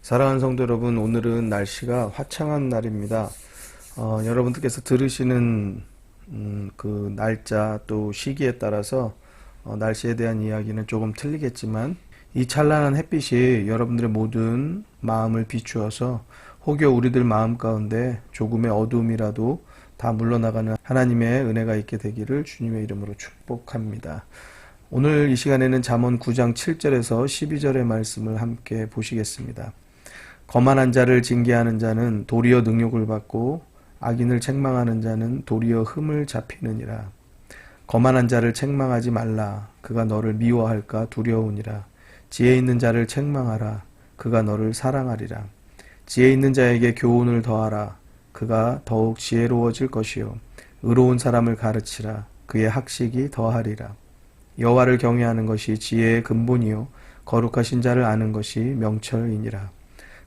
사랑하는 성도 여러분, 오늘은 날씨가 화창한 날입니다. 여러분들께서 들으시는 그 날짜 또 시기에 따라서 날씨에 대한 이야기는 조금 틀리겠지만 이 찬란한 햇빛이 여러분들의 모든 마음을 비추어서 혹여 우리들 마음 가운데 조금의 어두움이라도 다 물러나가는 하나님의 은혜가 있게 되기를 주님의 이름으로 축복합니다. 오늘 이 시간에는 잠언 9장 7절에서 12절의 말씀을 함께 보시겠습니다. 거만한 자를 징계하는 자는 도리어 능욕을 받고 악인을 책망하는 자는 도리어 흠을 잡히느니라. 거만한 자를 책망하지 말라. 그가 너를 미워할까 두려우니라. 지혜 있는 자를 책망하라. 그가 너를 사랑하리라. 지혜 있는 자에게 교훈을 더하라. 그가 더욱 지혜로워질 것이요 의로운 사람을 가르치라. 그의 학식이 더하리라. 여호와를 경외하는 것이 지혜의 근본이요 거룩하신 자를 아는 것이 명철이니라.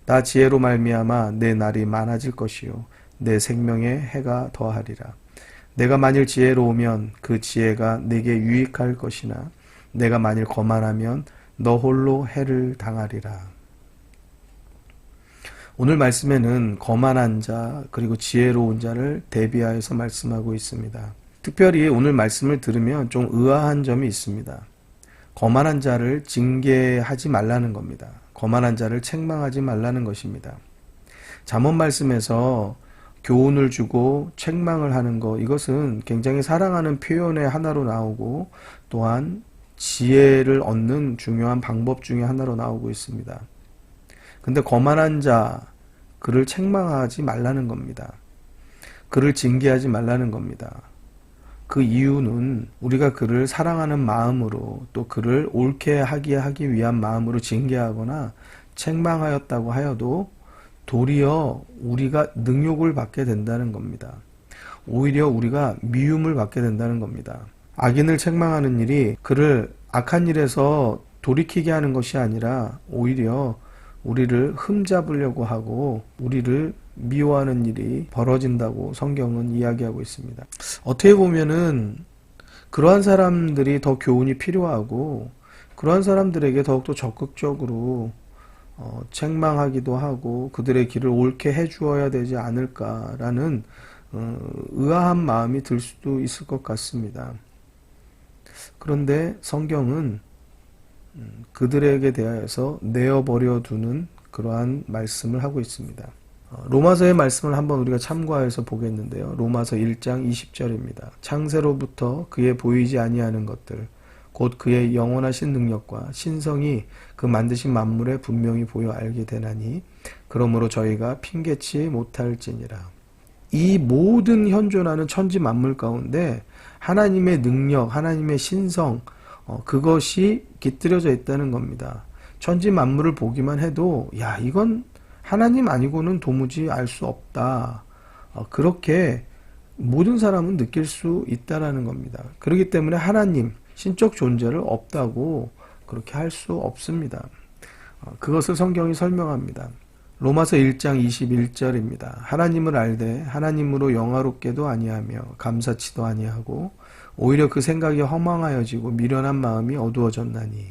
나 지혜로 말미암아 내 날이 많아질 것이요 내 생명에 해가 더하리라. 내가 만일 지혜로우면 그 지혜가 내게 유익할 것이나 내가 만일 거만하면 너 홀로 해를 당하리라. 오늘 말씀에는 거만한 자 그리고 지혜로운 자를 대비하여서 말씀하고 있습니다. 특별히 오늘 말씀을 들으면 좀 의아한 점이 있습니다. 거만한 자를 징계하지 말라는 겁니다. 거만한 자를 책망하지 말라는 것입니다. 잠언 말씀에서 교훈을 주고 책망을 하는 것, 이것은 굉장히 사랑하는 표현의 하나로 나오고 또한 지혜를 얻는 중요한 방법 중에 하나로 나오고 있습니다. 근데 거만한 자, 그를 책망하지 말라는 겁니다. 그를 징계하지 말라는 겁니다. 그 이유는 우리가 그를 사랑하는 마음으로 또 그를 옳게 하기 위한 마음으로 징계하거나 책망하였다고 하여도 도리어 우리가 능욕을 받게 된다는 겁니다. 오히려 우리가 미움을 받게 된다는 겁니다. 악인을 책망하는 일이 그를 악한 일에서 돌이키게 하는 것이 아니라 오히려 우리를 흠잡으려고 하고 우리를 미워하는 일이 벌어진다고 성경은 이야기하고 있습니다. 어떻게 보면은 그러한 사람들이 더 교훈이 필요하고 그러한 사람들에게 더욱더 적극적으로 책망하기도 하고 그들의 길을 옳게 해주어야 되지 않을까라는 의아한 마음이 들 수도 있을 것 같습니다. 그런데 성경은 그들에게 대하여서 내어버려 두는 그러한 말씀을 하고 있습니다. 로마서의 말씀을 한번 우리가 참고해서 보겠는데요. 로마서 1장 20절입니다. 창세로부터 그의 보이지 아니하는 것들 곧 그의 영원하신 능력과 신성이 그 만드신 만물에 분명히 보여 알게 되나니 그러므로 저희가 핑계치 못할지니라. 이 모든 현존하는 천지 만물 가운데 하나님의 능력, 하나님의 신성, 그것이 깃들여져 있다는 겁니다. 천지 만물을 보기만 해도 야, 이건 하나님 아니고는 도무지 알 수 없다. 그렇게 모든 사람은 느낄 수 있다라는 겁니다. 그렇기 때문에 하나님, 신적 존재를 없다고 그렇게 할 수 없습니다. 그것을 성경이 설명합니다. 로마서 1장 21절입니다. 하나님을 알되 하나님으로 영화롭게도 아니하며 감사치도 아니하고 오히려 그 생각이 허망하여지고 미련한 마음이 어두워졌나니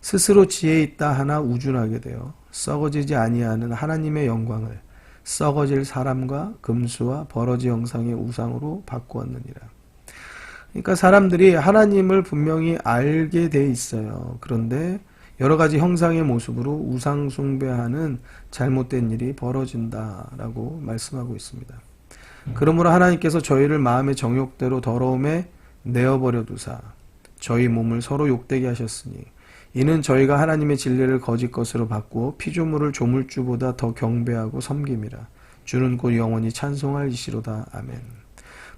스스로 지혜 있다 하나 우준하게 되어 썩어지지 아니하는 하나님의 영광을 썩어질 사람과 금수와 버러지 형상의 우상으로 바꾸었느니라. 그러니까 사람들이 하나님을 분명히 알게 돼 있어요. 그런데 여러 가지 형상의 모습으로 우상 숭배하는 잘못된 일이 벌어진다라고 말씀하고 있습니다. 그러므로 하나님께서 저희를 마음의 정욕대로 더러움에 내어버려 두사 저희 몸을 서로 욕되게 하셨으니 이는 저희가 하나님의 진리를 거짓 것으로 바꾸어 피조물을 조물주보다 더 경배하고 섬김이라. 주는 곧 영원히 찬송할 이시로다. 아멘.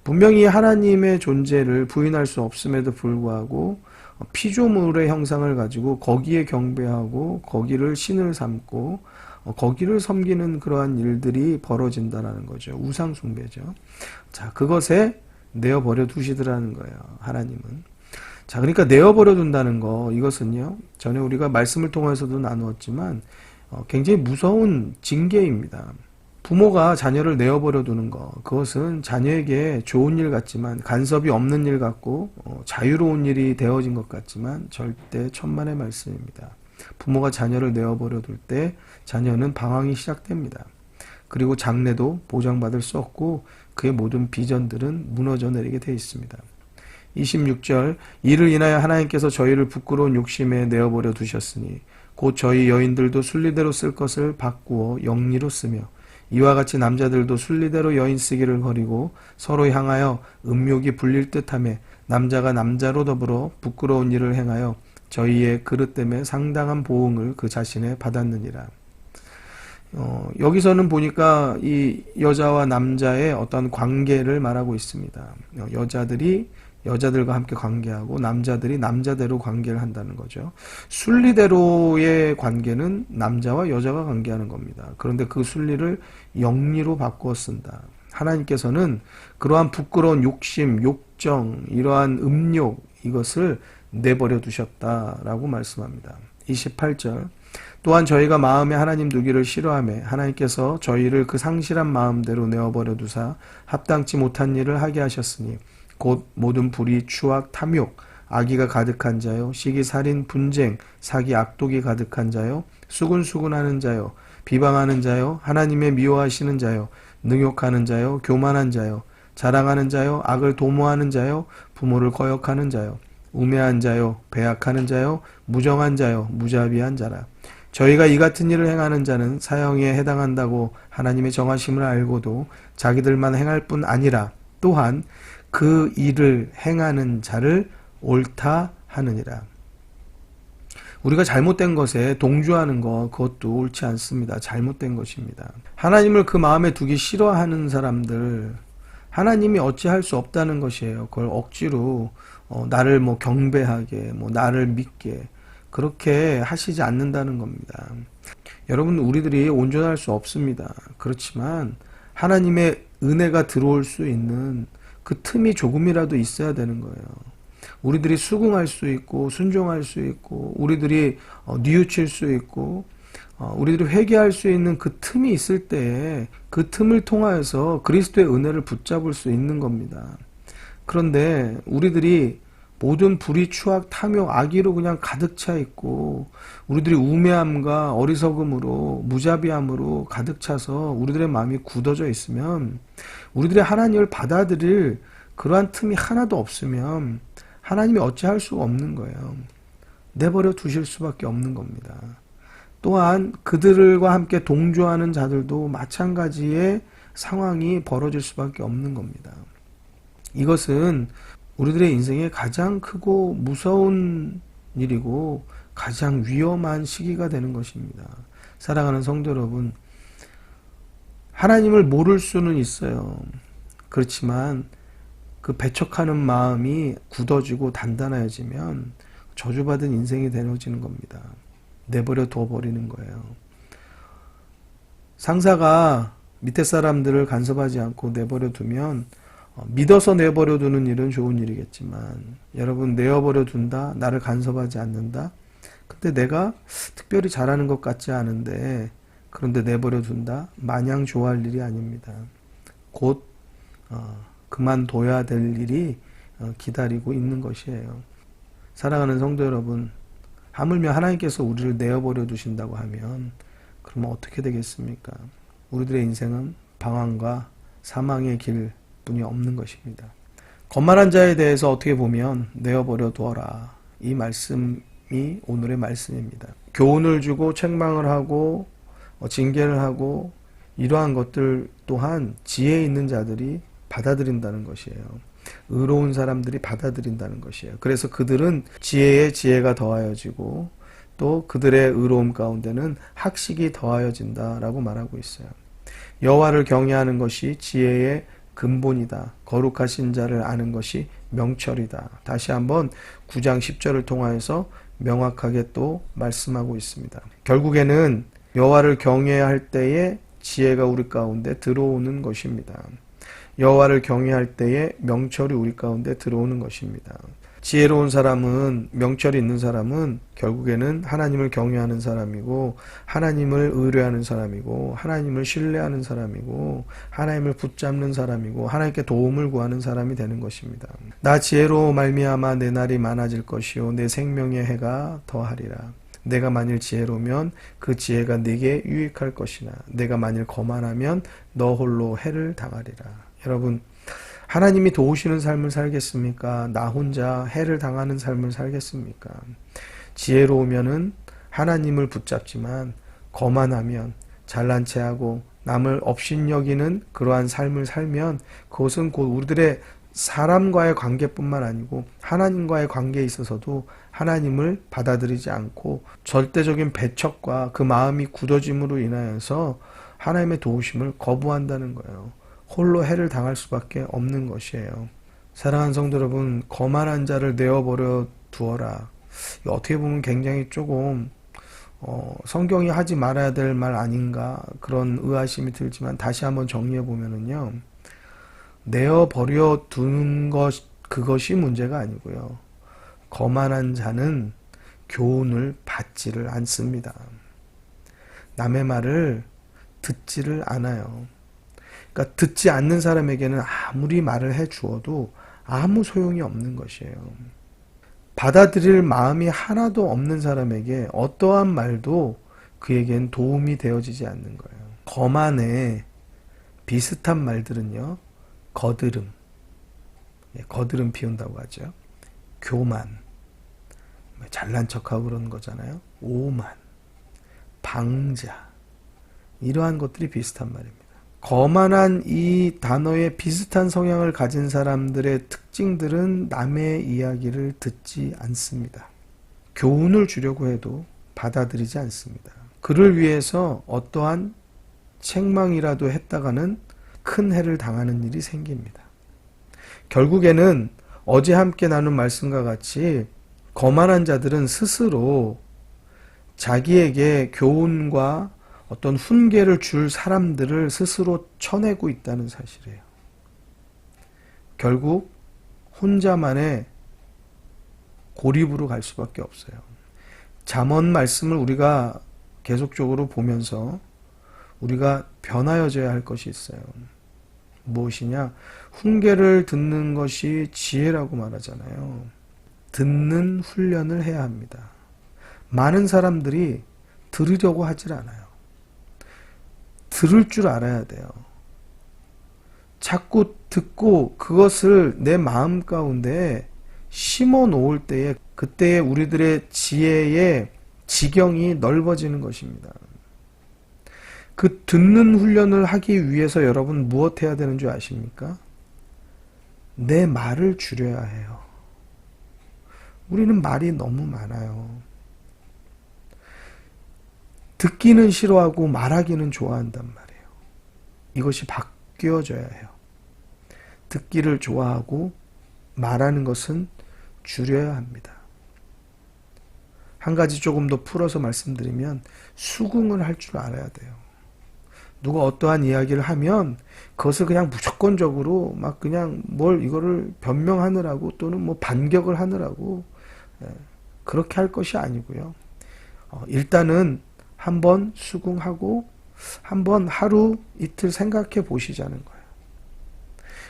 분명히 하나님의 존재를 부인할 수 없음에도 불구하고 피조물의 형상을 가지고 거기에 경배하고 거기를 신을 삼고 거기를 섬기는 그러한 일들이 벌어진다는 거죠. 우상 숭배죠. 자, 그것에 내어버려 두시더라는 거예요. 하나님은. 자, 그러니까 내어버려 둔다는 거, 이것은요, 전에 우리가 말씀을 통해서도 나누었지만 굉장히 무서운 징계입니다. 부모가 자녀를 내어버려 두는 거, 그것은 자녀에게 좋은 일 같지만 간섭이 없는 일 같고 자유로운 일이 되어진 것 같지만 절대 천만의 말씀입니다. 부모가 자녀를 내어버려 둘 때 자녀는 방황이 시작됩니다. 그리고 장래도 보장받을 수 없고 그의 모든 비전들은 무너져 내리게 되어 있습니다. 26절 이를 인하여 하나님께서 저희를 부끄러운 욕심에 내어버려 두셨으니 곧 저희 여인들도 순리대로 쓸 것을 바꾸어 영리로 쓰며 이와 같이 남자들도 순리대로 여인 쓰기를 버리고 서로 향하여 음욕이 불릴 듯하며 남자가 남자로 더불어 부끄러운 일을 행하여 저희의 그릇 때문에 상당한 보응을 그 자신에 받았느니라. 여기서는 보니까 이 여자와 남자의 어떤 관계를 말하고 있습니다. 여자들이 여자들과 함께 관계하고 남자들이 남자대로 관계를 한다는 거죠. 순리대로의 관계는 남자와 여자가 관계하는 겁니다. 그런데 그 순리를 영리로 바꾸어 쓴다. 하나님께서는 그러한 부끄러운 욕심, 욕정, 이러한 음욕 이것을 내버려 두셨다라고 말씀합니다. 28절 또한 저희가 마음에 하나님 두기를 싫어하며 하나님께서 저희를 그 상실한 마음대로 내어버려 두사 합당치 못한 일을 하게 하셨으니 곧 모든 불의, 추악, 탐욕, 악의가 가득한 자요, 시기, 살인, 분쟁, 사기, 악독이 가득한 자요, 수군수군하는 자요, 비방하는 자요, 하나님의 미워하시는 자요, 능욕하는 자요, 교만한 자요, 자랑하는 자요, 악을 도모하는 자요, 부모를 거역하는 자요, 우매한 자요, 배약하는 자요, 무정한 자요, 무자비한 자라. 저희가 이 같은 일을 행하는 자는 사형에 해당한다고 하나님의 정하심을 알고도 자기들만 행할 뿐 아니라 또한 그 일을 행하는 자를 옳다 하느니라. 우리가 잘못된 것에 동조하는 것 그것도 옳지 않습니다. 잘못된 것입니다. 하나님을 그 마음에 두기 싫어하는 사람들 하나님이 어찌할 수 없다는 것이에요. 그걸 억지로 나를 경배하게 나를 믿게 그렇게 하시지 않는다는 겁니다. 여러분 우리들이 온전할 수 없습니다. 그렇지만 하나님의 은혜가 들어올 수 있는 그 틈이 조금이라도 있어야 되는 거예요. 우리들이 수긍할 수 있고 순종할 수 있고 우리들이 뉘우칠 수 있고 우리들이 회개할 수 있는 그 틈이 있을 때에 그 틈을 통하여서 그리스도의 은혜를 붙잡을 수 있는 겁니다. 그런데 우리들이 모든 불의, 추악, 탐욕, 악의로 그냥 가득 차 있고 우리들이 우매함과 어리석음으로 무자비함으로 가득 차서 우리들의 마음이 굳어져 있으면 우리들의 하나님을 받아들일 그러한 틈이 하나도 없으면 하나님이 어찌할 수가 없는 거예요. 내버려 두실 수밖에 없는 겁니다. 또한 그들과 함께 동조하는 자들도 마찬가지의 상황이 벌어질 수밖에 없는 겁니다. 이것은 우리들의 인생에 가장 크고 무서운 일이고 가장 위험한 시기가 되는 것입니다. 사랑하는 성도 여러분, 하나님을 모를 수는 있어요. 그렇지만 그 배척하는 마음이 굳어지고 단단해지면 저주받은 인생이 되어지는 겁니다. 내버려 둬버리는 거예요. 상사가 밑에 사람들을 간섭하지 않고 내버려 두면 믿어서 내버려 두는 일은 좋은 일이겠지만 여러분 내어버려 둔다, 나를 간섭하지 않는다. 근데 내가 특별히 잘하는 것 같지 않은데 그런데 내버려 둔다, 마냥 좋아할 일이 아닙니다. 곧 그만둬야 될 일이 기다리고 있는 것이에요. 사랑하는 성도 여러분, 하물며 하나님께서 우리를 내어버려 두신다고 하면 그러면 어떻게 되겠습니까? 우리들의 인생은 방황과 사망의 길 뿐이 없는 것입니다. 거만한 자에 대해서 어떻게 보면 내어버려 두어라. 이 말씀이 오늘의 말씀입니다. 교훈을 주고 책망을 하고 징계를 하고 이러한 것들 또한 지혜 있는 자들이 받아들인다는 것이에요. 의로운 사람들이 받아들인다는 것이에요. 그래서 그들은 지혜에 지혜가 더하여지고 또 그들의 의로움 가운데는 학식이 더하여진다라고 말하고 있어요. 여호와를 경외하는 것이 지혜의 근본이다. 거룩하신 자를 아는 것이 명철이다. 다시 한번 9장 10절을 통하여서 명확하게 또 말씀하고 있습니다. 결국에는 여호와를 경외할 때에 지혜가 우리 가운데 들어오는 것입니다. 여호와를 경외할 때에 명철이 우리 가운데 들어오는 것입니다. 지혜로운 사람은, 명철이 있는 사람은 결국에는 하나님을 경외하는 사람이고 하나님을 의뢰하는 사람이고 하나님을 신뢰하는 사람이고 하나님을 붙잡는 사람이고 하나님께 도움을 구하는 사람이 되는 것입니다. 나 지혜로 말미암아 내 날이 많아질 것이요 내 생명의 해가 더하리라. 내가 만일 지혜로우면 그 지혜가 네게 유익할 것이나 내가 만일 거만하면 너 홀로 해를 당하리라. 여러분, 하나님이 도우시는 삶을 살겠습니까? 나 혼자 해를 당하는 삶을 살겠습니까? 지혜로우면은 하나님을 붙잡지만 거만하면 잘난 체하고 남을 업신여기는 그러한 삶을 살면 그것은 곧 우리들의 사람과의 관계뿐만 아니고 하나님과의 관계에 있어서도 하나님을 받아들이지 않고 절대적인 배척과 그 마음이 굳어짐으로 인하여서 하나님의 도우심을 거부한다는 거예요. 홀로 해를 당할 수밖에 없는 것이에요. 사랑하는 성도 여러분, 거만한 자를 내어버려 두어라. 어떻게 보면 굉장히 조금 성경이 하지 말아야 될 말 아닌가 그런 의아심이 들지만 다시 한번 정리해 보면은요, 내어버려 두는 그것이 문제가 아니고요, 거만한 자는 교훈을 받지를 않습니다. 남의 말을 듣지를 않아요. 그러니까 듣지 않는 사람에게는 아무리 말을 해 주어도 아무 소용이 없는 것이에요. 받아들일 마음이 하나도 없는 사람에게 어떠한 말도 그에겐 도움이 되어지지 않는 거예요. 거만에 비슷한 말들은요, 거드름, 거드름 피운다고 하죠. 교만, 잘난 척하고 그러는 거잖아요. 오만, 방자, 이러한 것들이 비슷한 말입니다. 거만한 이 단어에 비슷한 성향을 가진 사람들의 특징들은 남의 이야기를 듣지 않습니다. 교훈을 주려고 해도 받아들이지 않습니다. 그를 위해서 어떠한 책망이라도 했다가는 큰 해를 당하는 일이 생깁니다. 결국에는 어제 함께 나눈 말씀과 같이 거만한 자들은 스스로 자기에게 교훈과 어떤 훈계를 줄 사람들을 스스로 쳐내고 있다는 사실이에요. 결국 혼자만의 고립으로 갈 수밖에 없어요. 잠언 말씀을 우리가 계속적으로 보면서 우리가 변화여져야 할 것이 있어요. 무엇이냐? 훈계를 듣는 것이 지혜라고 말하잖아요. 듣는 훈련을 해야 합니다. 많은 사람들이 들으려고 하질 않아요. 들을 줄 알아야 돼요. 자꾸 듣고 그것을 내 마음 가운데 심어 놓을 때에 그때의 우리들의 지혜의 지경이 넓어지는 것입니다. 그 듣는 훈련을 하기 위해서 여러분 무엇 해야 되는 줄 아십니까? 내 말을 줄여야 해요. 우리는 말이 너무 많아요. 듣기는 싫어하고 말하기는 좋아한단 말이에요. 이것이 바뀌어져야 해요. 듣기를 좋아하고 말하는 것은 줄여야 합니다. 한 가지 조금 더 풀어서 말씀드리면 수긍을 할 줄 알아야 돼요. 누가 어떠한 이야기를 하면 그것을 그냥 무조건적으로 막 그냥 뭘 이거를 변명하느라고 또는 뭐 반격을 하느라고 그렇게 할 것이 아니고요. 일단은 한번 수긍하고 한번 하루 이틀 생각해 보시자는 거예요.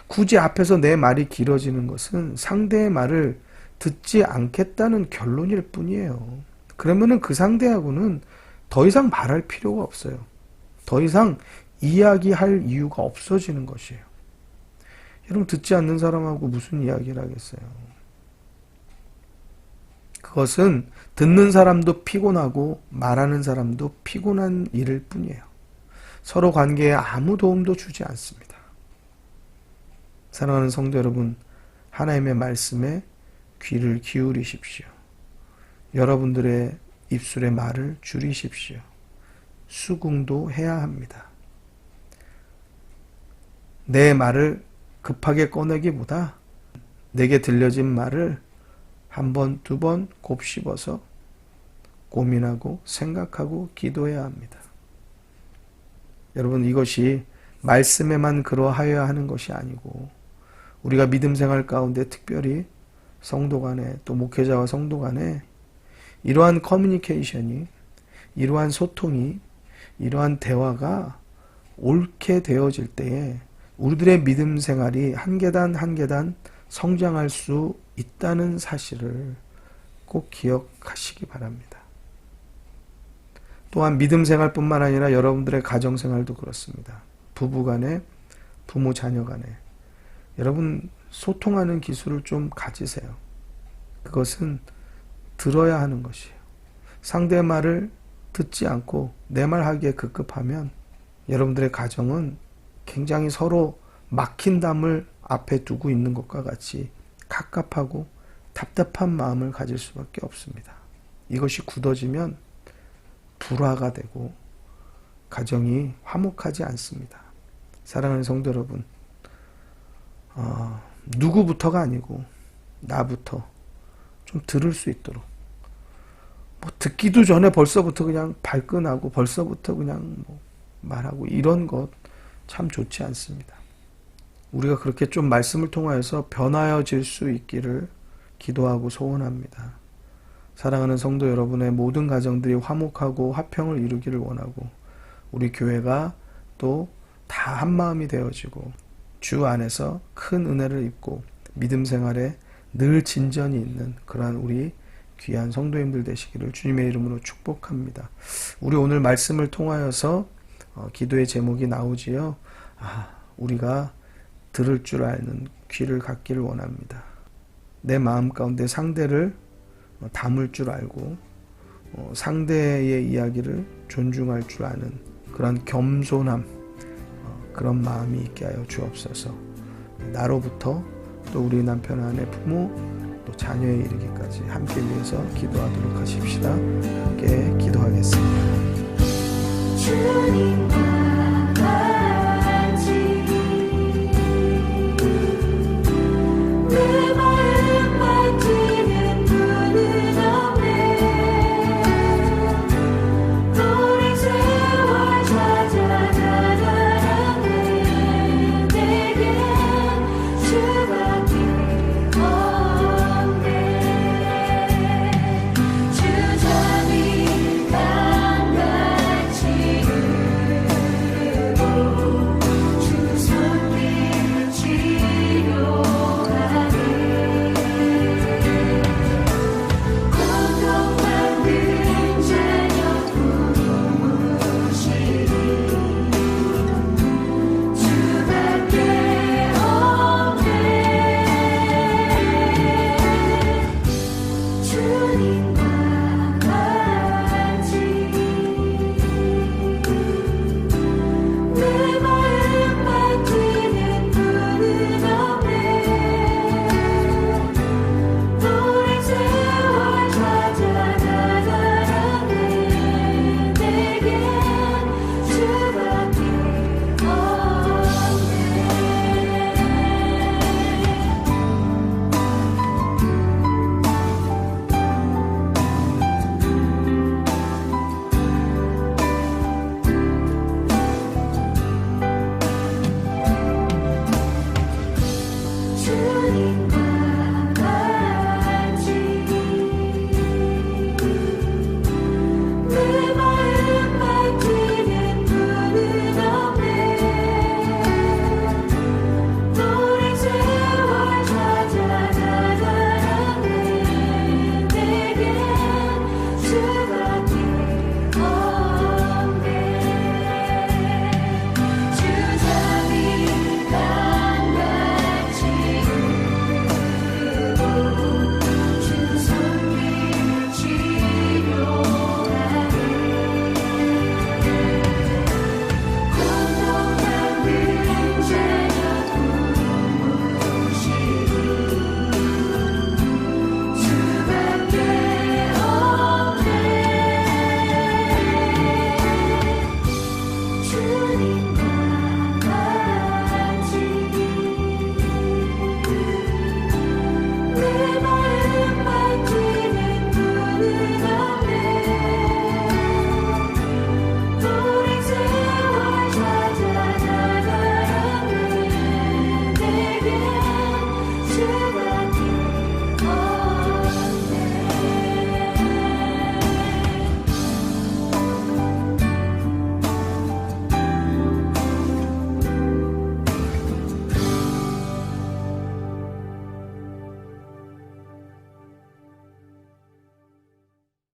굳이 앞에서 내 말이 길어지는 것은 상대의 말을 듣지 않겠다는 결론일 뿐이에요. 그러면은 그 상대하고는 더 이상 말할 필요가 없어요. 더 이상 이야기할 이유가 없어지는 것이에요. 여러분, 듣지 않는 사람하고 무슨 이야기를 하겠어요? 그것은 듣는 사람도 피곤하고 말하는 사람도 피곤한 일일 뿐이에요. 서로 관계에 아무 도움도 주지 않습니다. 사랑하는 성도 여러분, 하나님의 말씀에 귀를 기울이십시오. 여러분들의 입술의 말을 줄이십시오. 수긍도 해야 합니다. 내 말을 급하게 꺼내기보다 내게 들려진 말을 한 번, 두 번 곱씹어서 고민하고 생각하고 기도해야 합니다. 여러분, 이것이 말씀에만 그러하여야 하는 것이 아니고 우리가 믿음 생활 가운데 특별히 성도 간에 또 목회자와 성도 간에 이러한 커뮤니케이션이, 이러한 소통이, 이러한 대화가 옳게 되어질 때에 우리들의 믿음 생활이 한 계단 한 계단 성장할 수 있다는 사실을 꼭 기억하시기 바랍니다. 또한 믿음 생활뿐만 아니라 여러분들의 가정 생활도 그렇습니다. 부부 간에, 부모 자녀 간에 여러분 소통하는 기술을 좀 가지세요. 그것은 들어야 하는 것이에요. 상대 말을 듣지 않고 내 말 하기에 급급하면 여러분들의 가정은 굉장히 서로 막힌 담을 앞에 두고 있는 것과 같이 갑갑하고 답답한 마음을 가질 수밖에 없습니다. 이것이 굳어지면 불화가 되고 가정이 화목하지 않습니다. 사랑하는 성도 여러분, 누구부터가 아니고 나부터 좀 들을 수 있도록, 뭐 듣기도 전에 벌써부터 그냥 발끈하고 벌써부터 그냥 뭐 말하고 이런 것 참 좋지 않습니다. 우리가 그렇게 좀 말씀을 통하여서 변화여질 수 있기를 기도하고 소원합니다. 사랑하는 성도 여러분의 모든 가정들이 화목하고 화평을 이루기를 원하고 우리 교회가 또 다 한마음이 되어지고 주 안에서 큰 은혜를 입고 믿음 생활에 늘 진전이 있는 그러한 우리 귀한 성도님들 되시기를 주님의 이름으로 축복합니다. 우리 오늘 말씀을 통하여서 기도의 제목이 나오지요. 우리가 들을 줄 아는 귀를 갖기를 원합니다. 내 마음 가운데 상대를 담을 줄 알고 상대의 이야기를 존중할 줄 아는 그런 겸손함, 그런 마음이 있게 하여 주옵소서. 나로부터 또 우리 남편 아내 부모 또 자녀에 이르기까지 함께 위해서 기도하도록 하십시다. 함께 기도하겠습니다. 주님